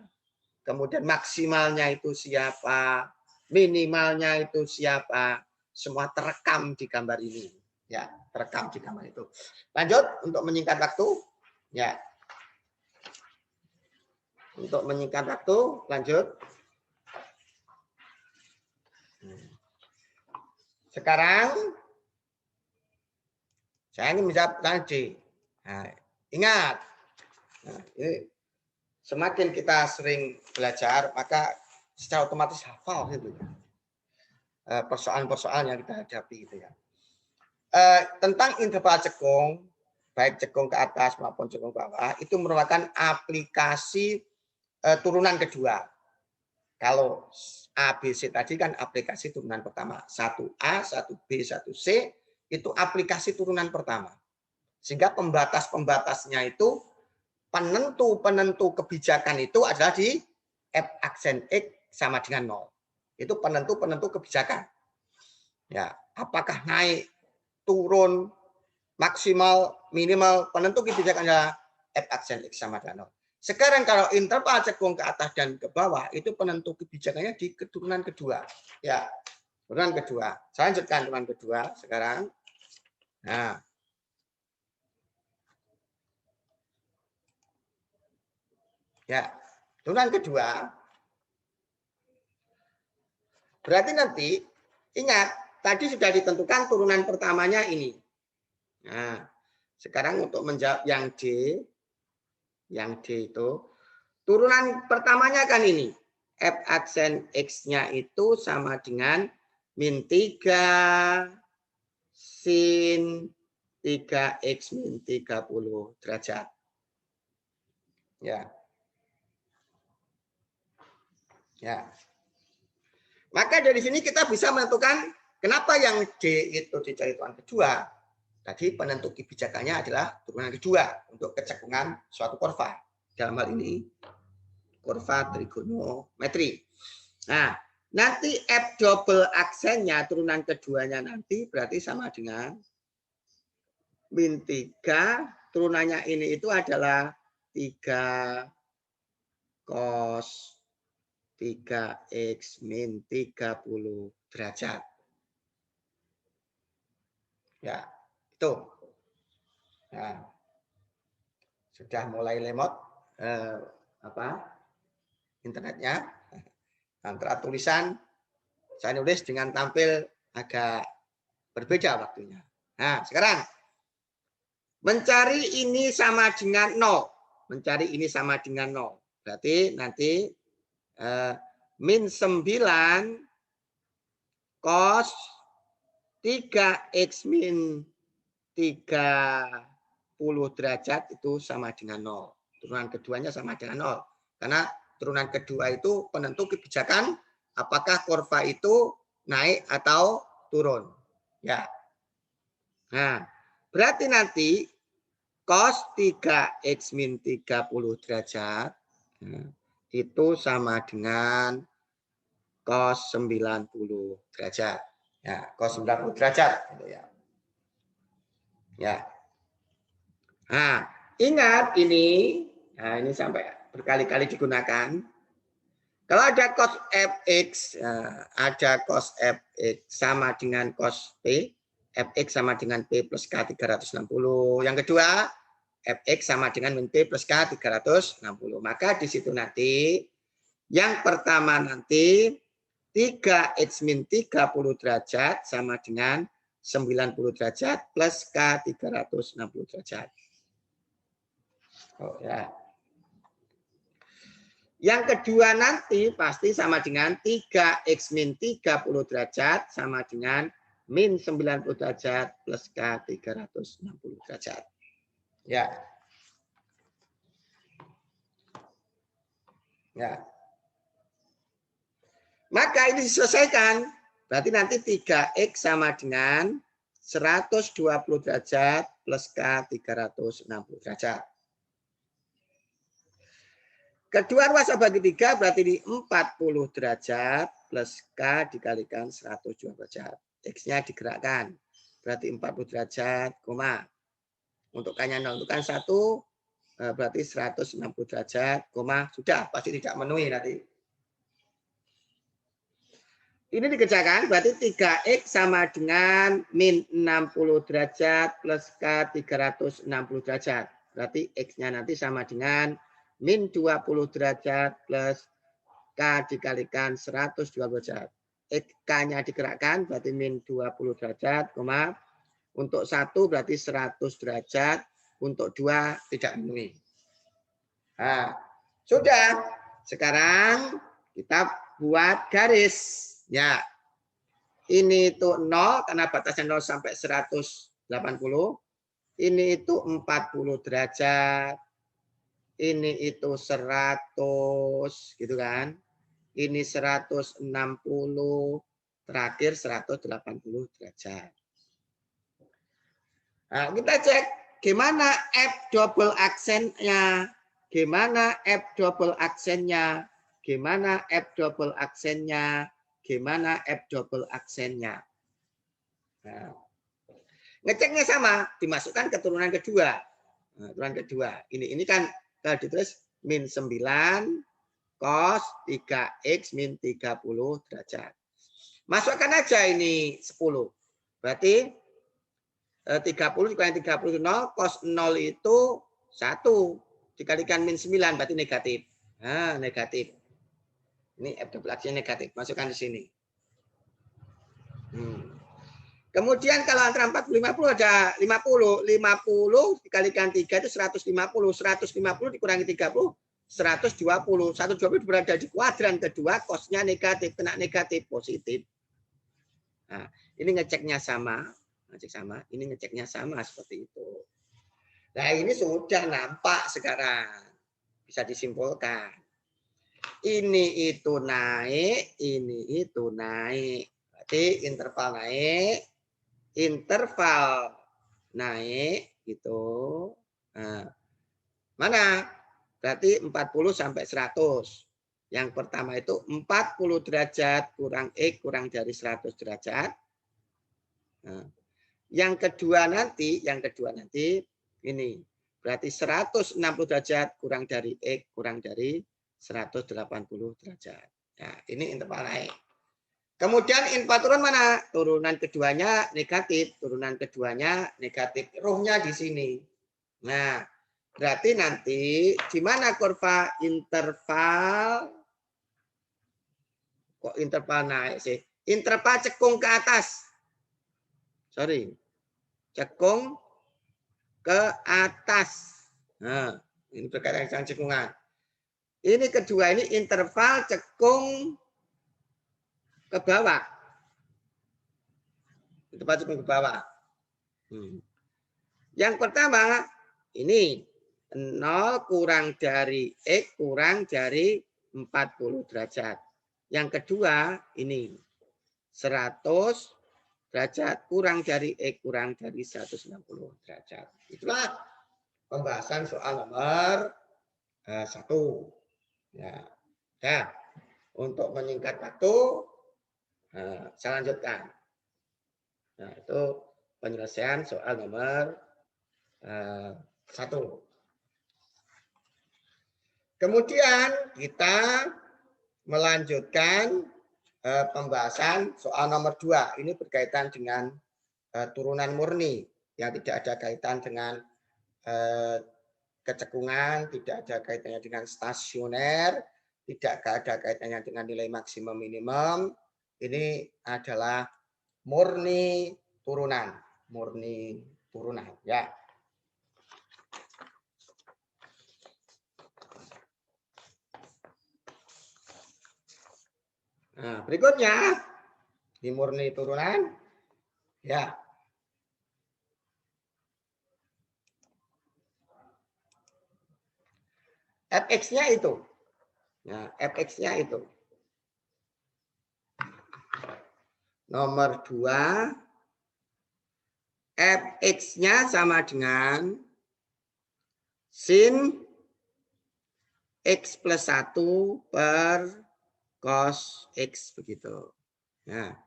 kemudian maksimalnya itu siapa, minimalnya itu siapa, semua terekam di gambar ini. Ya, terekam di gambar itu. Lanjut untuk menyingkat waktu. Ya. Untuk menyingkat waktu, lanjut. Sekarang saya ingin menjawab tadi. Nah, ingat, nah, ini semakin kita sering belajar, maka secara otomatis hafal gitu ya. Persoalan-persoalan yang kita hadapi gitu ya. Tentang interval cekung, baik cekung ke atas maupun cekung ke bawah, itu merupakan aplikasi turunan kedua. Kalau ABC tadi kan aplikasi turunan pertama. 1A, 1B, 1C, itu aplikasi turunan pertama. Sehingga pembatas-pembatasnya itu, penentu-penentu kebijakan itu adalah di F aksen X sama dengan 0. Itu penentu-penentu kebijakan. Ya, apakah naik, turun, maksimal, minimal, penentu kebijakan adalah F aksen X sama dengan 0. Sekarang kalau interval cekung ke atas dan ke bawah, itu penentu kebijakannya di keturunan kedua. Ya, turunan kedua. Saya lanjutkan turunan kedua sekarang. Nah, ya, turunan kedua. Berarti nanti, ingat, tadi sudah ditentukan turunan pertamanya ini. Nah, sekarang untuk menjawab yang D itu, turunan pertamanya kan ini. F aksen X-nya itu sama dengan min 3 sin 3X min 30 derajat. Ya. Ya. Maka dari sini kita bisa menentukan kenapa yang D itu dicari turunan kedua. Tadi penentu kebijakannya adalah turunan kedua untuk kecekungan suatu kurva. Dalam hal ini kurva trigonometri. Nah, nanti F double aksennya turunan keduanya nanti berarti sama dengan min 3, turunannya ini itu adalah 3 cos 3X min 30 derajat. Ya, itu. Nah, sudah mulai lemot internetnya. Antara tulisan saya nulis dengan tampil agak berbeda waktunya. Nah, sekarang mencari ini sama dengan 0. Mencari ini sama dengan 0. Berarti nanti min 9 cos 3X min 30 derajat itu sama dengan 0. Turunan keduanya sama dengan 0. Karena turunan kedua itu penentu kebijakan apakah kurva itu naik atau turun. Ya. Nah, berarti nanti cos 3X min 30 derajat itu sama dengan cos 90 derajat. Ya, cos 90 derajat gitu ya. Ya. Nah, ingat ini, nah ini sampai berkali-kali digunakan. Kalau ada cos fx, ada cos fx sama dengan cos p, fx sama dengan p plus k 360. Yang kedua, fx sama dengan min p plus k 360. Maka di situ nanti, yang pertama nanti 3x min 30 derajat sama dengan 90 derajat plus k 360 derajat. Oh ya. Yang kedua nanti pasti sama dengan 3x min 30 derajat sama dengan min 90 derajat plus K 360 derajat. Ya. Ya. Maka ini diselesaikan. Berarti nanti 3X sama dengan 120 derajat plus K 360 derajat. Kedua ruas bagi 3 berarti di 40 derajat plus K dikalikan 120 derajat. X-nya digerakkan. Berarti 40 derajat, koma. Untuk K-nya 0, untuk kan 1, berarti 160 derajat, koma. Sudah, pasti tidak memenuhi nanti. Ini dikerjakan, berarti 3X sama dengan min 60 derajat plus K 360 derajat. Berarti X-nya nanti sama dengan min 20 derajat plus K dikalikan 120 derajat. K-nya digerakkan, berarti min 20 derajat, koma. Untuk 1 berarti 100 derajat, untuk 2 tidak memenuhi. Nah, sudah. Sekarang kita buat garis. Ya, ini itu 0 karena batasnya 0 sampai 180. Ini itu 40 derajat. Ini itu 100, gitu kan. Ini 160, terakhir 180 derajat. Nah, kita cek gimana F double aksennya. Gimana F double aksennya. Gimana F double aksennya. Gimana F double aksennya. Nah, ngeceknya sama, dimasukkan ke turunan kedua. Nah, turunan kedua. Ini kan kalau ditulis min 9 cos 3x min 30 derajat. Masukkan aja ini 10. Berarti 30 dikalikan 30 itu 0, cos 0 itu 1. Dikalikan min 9 berarti negatif. Nah, negatif. Ini F double action negatif. Masukkan di sini. Kemudian kalau antara 40 50 ada 50. 50 dikalikan 3 itu 150. 150 dikurangi 30, 120. 120 berada di kuadran kedua, cosnya negatif. Kena negatif, positif. Nah, ini ngeceknya sama. Ngecek sama. Ini ngeceknya sama seperti itu. Nah, ini sudah nampak sekarang. Bisa disimpulkan. Ini itu naik, ini itu naik. Berarti interval naik gitu. Nah, mana? Berarti 40 sampai 100. Yang pertama itu 40 derajat kurang X kurang dari 100 derajat. Nah, yang kedua nanti ini. Berarti 160 derajat kurang dari X kurang dari 180 derajat. Nah, ini interval naik. Kemudian interval turun mana? Turunan keduanya negatif. Turunan keduanya negatif. Ruhnya di sini. Nah, berarti nanti di mana kurva interval? Kok interval naik sih? Interval cekung ke atas. Sorry. Cekung ke atas. Nah, ini berkaitan dengan cekungan. Ini kedua ini interval cekung ke bawah. Interval cekung ke bawah. Yang pertama ini 0 kurang dari X kurang dari 40 derajat. Yang kedua ini 100 derajat kurang dari X kurang dari 160 derajat. Itulah pembahasan soal nomor 1. Ya. Nah, untuk menyingkat waktu, saya lanjutkan. Nah, itu penyelesaian soal nomor 1. Kemudian kita melanjutkan pembahasan soal nomor 2. Ini berkaitan dengan turunan murni yang tidak ada kaitan dengan kecekungan, tidak ada kaitannya dengan stasioner, tidak ada kaitannya dengan nilai maksimum minimum. Ini adalah murni turunan, ya. Nah, berikutnya di murni turunan, ya. Fx-nya itu. Nah, Fx-nya itu. Nomor 2, fx-nya sama dengan sin x plus 1 per cos x begitu. Nah,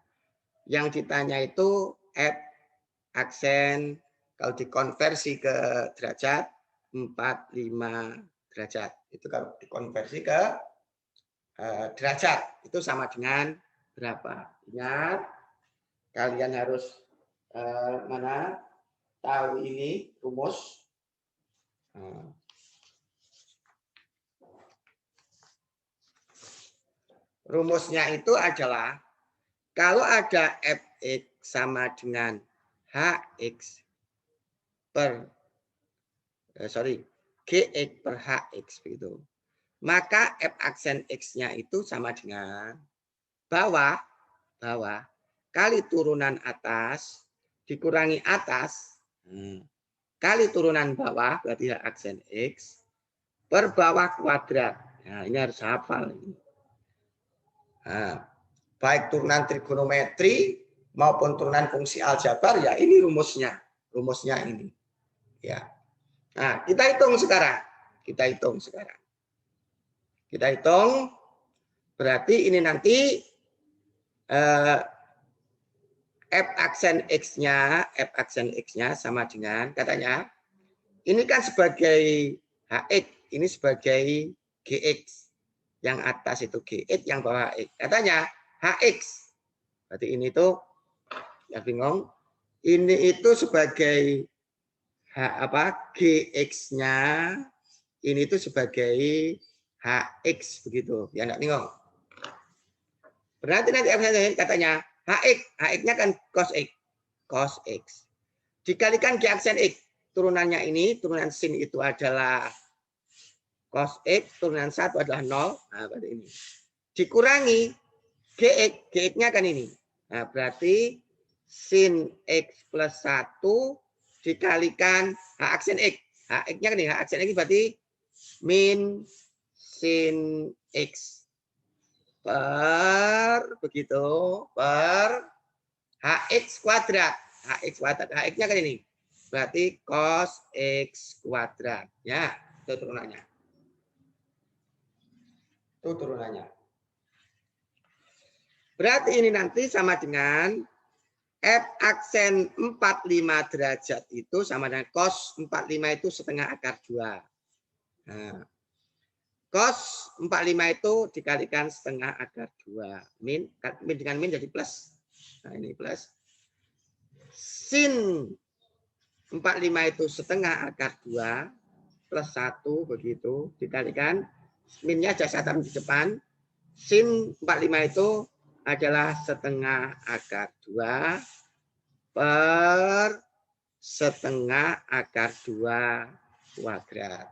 yang ditanya itu f aksen kalau dikonversi ke derajat 45 derajat. Itu kalau dikonversi ke derajat itu sama dengan berapa? Ingat, kalian harus mana tahu ini rumus. Rumusnya itu adalah kalau ada fx sama dengan hx per gx per hx begitu. Maka f aksen x-nya itu sama dengan bawah kali turunan atas dikurangi atas kali turunan bawah berarti aksen x per bawah kuadrat. Nah, ini harus hafal ini. Nah, baik turunan trigonometri maupun turunan fungsi aljabar ya ini rumusnya ini. Ya. Nah, kita hitung sekarang. Kita hitung berarti ini nanti f aksen x-nya sama dengan katanya ini kan sebagai hx, ini sebagai gx. Yang atas itu gx, yang bawah x. Katanya hx. Berarti ini tuh ya bingung. Ini itu sebagai gx-nya, ini itu sebagai hx begitu. Ya enggak bingung. Berarti nanti katanya hx-nya kan cos x. Dikalikan g aksen x. Turunannya ini, turunan sin itu adalah cos x, turunan 1 adalah 0. Nah, berarti ini. Dikurangi gx-nya kan ini. Nah, berarti sin x plus 1 dikalikan h aksen x. H-nya kan ini, h aksen x berarti min sin x. Per hx kuadrat. Hx-nya kan ini. Berarti cos x kuadrat. Ya, itu turunannya. Berarti ini nanti sama dengan f aksen 45 derajat itu sama dengan cos 45 itu setengah akar 2. Nah, cos 45 itu dikalikan setengah akar 2. Min dengan min jadi plus. Nah, ini plus. Sin 45 itu setengah akar 2 plus 1 begitu. Dikalikan minnya jasa di depan. Sin 45 itu adalah setengah akar 2 per setengah akar 2 kuadrat.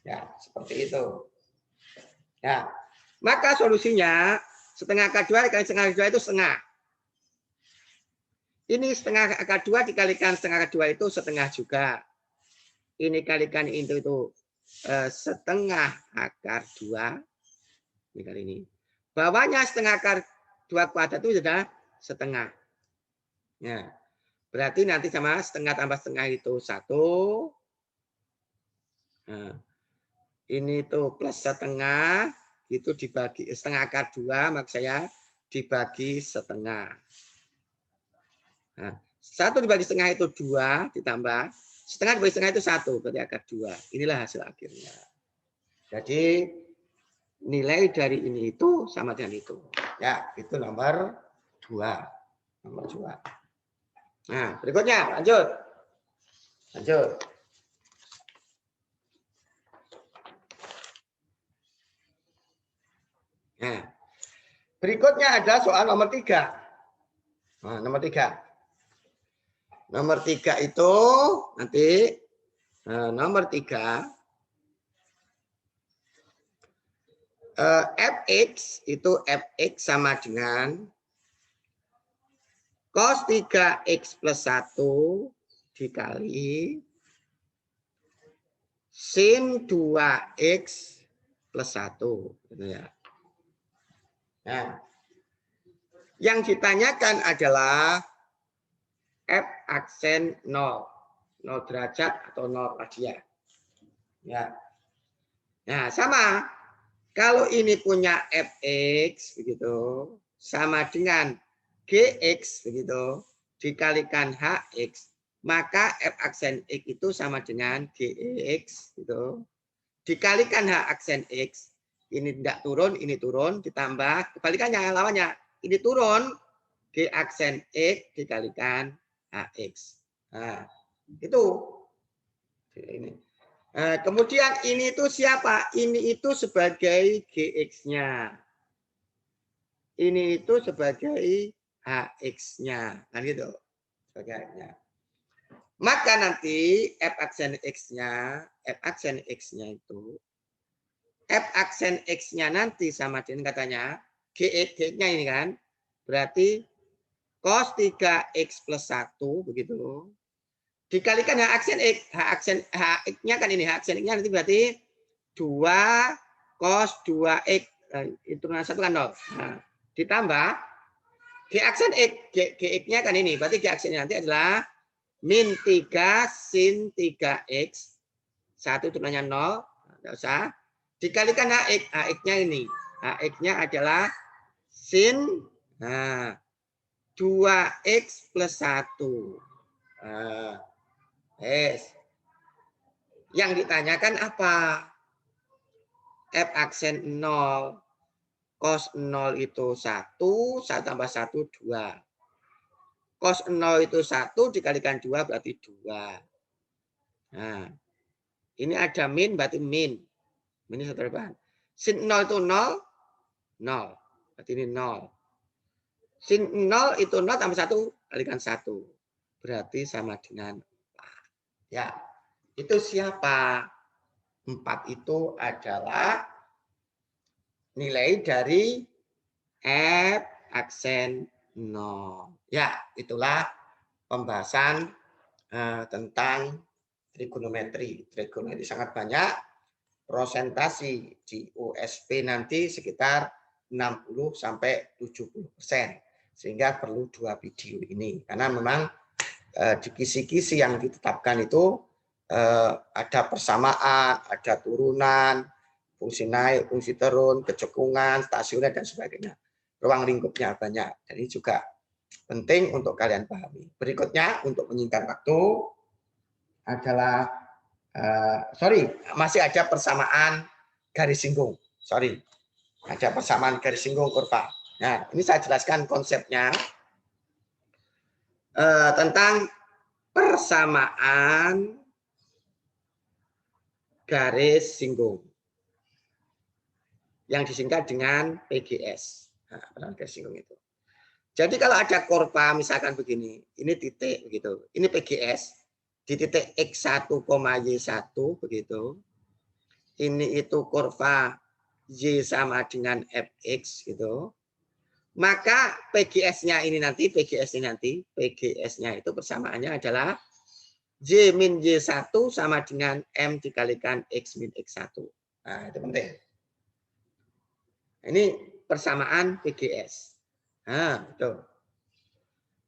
Ya, seperti itu. Ya, maka solusinya setengah akar 2 dikali setengah akar 2 itu setengah. Ini setengah akar 2 dikalikan setengah akar 2 itu setengah juga. Ini kalikan itu setengah akar 2. Ini kali ini. Bawahnya setengah akar 2 kuadrat itu sudah setengah. Ya, berarti nanti sama setengah tambah setengah itu 1. Nah, ini tuh plus setengah itu dibagi setengah akar 2 maksud saya dibagi setengah. Nah, 1 dibagi setengah itu 2 ditambah setengah dibagi setengah itu 1 berarti akar 2. Inilah hasil akhirnya. Jadi nilai dari ini itu sama dengan itu. Ya, itu nomor 2. Nah, berikutnya lanjut. Nah, berikutnya ada soal nomor 3. Nah, nomor 3. Nomor 3 itu nanti nomor 3 fx itu fx sama dengan cos 3x plus 1 dikali sin 2x plus 1 gitu ya. Nah, Yang ditanyakan adalah F aksen 0. 0 derajat atau 0 radian. Ya. Nah, sama. Kalau ini punya Fx begitu, sama dengan Gx begitu, dikalikan Hx, maka F aksen X itu sama dengan Gx gitu. Dikalikan H aksen X, ini tidak turun, ini turun, ditambah kebalikannya lawannya. Ini turun, G aksen X dikalikan Hx. Nah, itu ini. Nah, kemudian ini itu siapa? Ini itu sebagai Gx-nya. Ini itu sebagai Hx-nya. Kan gitu. Sebagainya. Maka nanti F aksen X-nya, itu F aksen X-nya nanti sama dengan katanya Gx-nya ini kan. Berarti cos 3x plus 1 begitu. Dikalikan H aksen X. H-nya kan ini. H aksen X-nya nanti berarti 2 cos 2x. Hitungan 1 kan 0. Nah, ditambah G aksen X. Gx-nya kan ini. Berarti G aksennya nanti adalah min 3 sin 3x. 1 turunannya 0. Tidak usah. Dikalikan Hx. Hx-nya ini. Hx-nya adalah sin 2x plus 1. Nah, yes. Yang ditanyakan apa? F aksen 0. Cos 0 itu 1. 1 tambah 1, 2. Cos 0 itu 1 dikalikan 2 berarti 2. Nah, ini ada min berarti min. Min ini satu bahan. Sin 0 itu 0. 0. Berarti ini 0. Sin 0 itu 0 tambah 1 kalikan 1. Berarti sama dengan 4. Ya. Itu siapa? 4 itu adalah nilai dari F aksen 0. Ya, itulah pembahasan tentang trigonometri. Trigonometri sangat banyak. Prosentasi di USP nanti sekitar 60 sampai 70%. Sehingga perlu 2 video ini. Karena memang di kisi-kisi yang ditetapkan itu ada persamaan, ada turunan, fungsi naik, fungsi turun, kecekungan, stasioner, dan sebagainya. Ruang lingkupnya banyak. Jadi juga penting untuk kalian pahami. Berikutnya, untuk menyingkat waktu, adalah, masih ada persamaan garis singgung. Ada persamaan garis singgung kurva. Nah, ini saya jelaskan konsepnya tentang persamaan garis singgung yang disingkat dengan PGS. Nah, garis singgung itu. Jadi kalau ada kurva misalkan begini, ini titik begitu, ini PGS di titik X1, Y1 begitu. Ini itu kurva Y sama dengan Fx gitu. Maka PGS-nya ini nanti, PGS-nya itu persamaannya adalah Y min Y1 sama dengan M dikalikan X min X1. Nah, itu penting. Ini persamaan PGS. Nah, betul.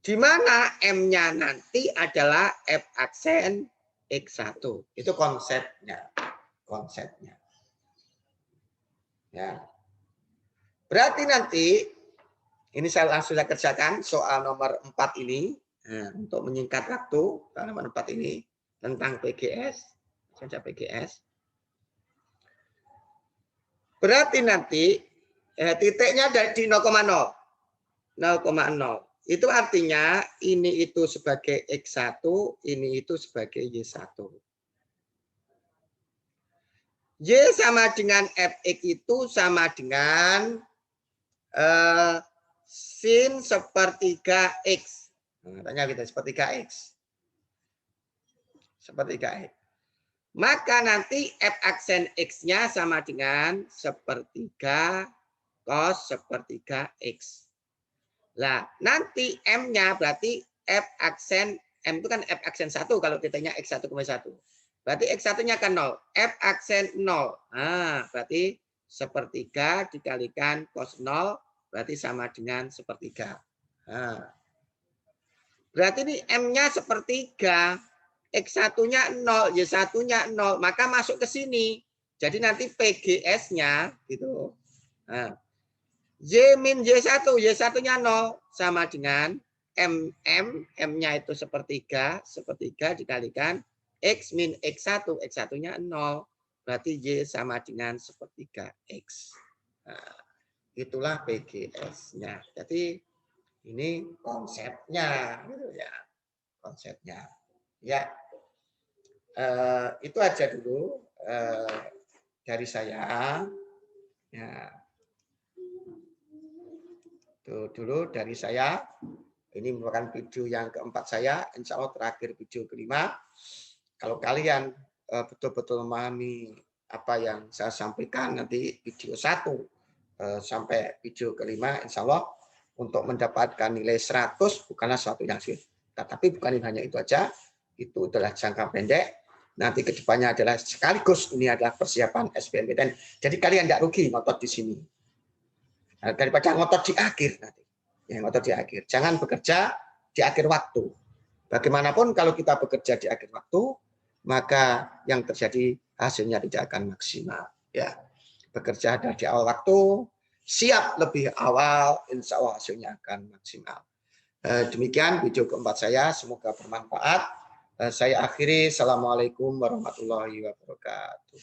Di mana M-nya nanti adalah F aksen X1. Itu konsepnya. Ya. Berarti nanti, ini saya langsung kerjakan soal nomor 4 ini. Nah, untuk menyingkat waktu, soal nomor 4 ini tentang PGS. Saja PGS. Berarti nanti titiknya di 0,0. 0,0. Itu artinya ini itu sebagai X1, ini itu sebagai Y1. Y sama dengan Fx itu sama dengan sin sepertiga X. Nah, tanya kita sepertiga X. Sepertiga X. Maka nanti F aksen X-nya sama dengan sepertiga cos sepertiga X. Nah, nanti M-nya berarti F aksen, M itu kan F aksen 1 kalau titiknya X1, 1. Berarti X1-nya kan 0. F aksen 0. Nah, berarti sepertiga dikalikan cos 0, berarti sama dengan sepertiga. Nah, berarti ini M-nya sepertiga, X1-nya 0, Y1-nya 0, maka masuk ke sini. Jadi nanti PGS-nya gitu. Nah, Y min Y1, Y1-nya 0 sama dengan M-nya itu sepertiga dikalikan X min X1, X1-nya 0. Berarti Y sama dengan sepertiga X. Nah, itulah PGS-nya. Jadi ini konsepnya, gitu ya, konsepnya. Ya, itu aja dulu dari saya. Ya, itu dulu dari saya. Ini merupakan video yang keempat saya. Insya Allah terakhir video kelima. Kalau kalian betul-betul memahami apa yang saya sampaikan nanti video 1 sampai video kelima, insya Allah untuk mendapatkan nilai 100 bukanlah suatu yang sulit. Tapi bukan hanya itu aja, itu adalah jangka pendek. Nanti kedepannya adalah sekaligus ini adalah persiapan SBMPTN. Jadi kalian tidak rugi ngotot di sini. Nah, daripada ngotot di akhir nanti. Ya, ngotot di akhir. Jangan bekerja di akhir waktu. Bagaimanapun kalau kita bekerja di akhir waktu, maka yang terjadi hasilnya tidak akan maksimal. Ya, bekerja dari awal waktu, siap lebih awal, insya Allah hasilnya akan maksimal. Demikian video keempat saya, semoga bermanfaat. Saya akhiri, Assalamualaikum warahmatullahi wabarakatuh.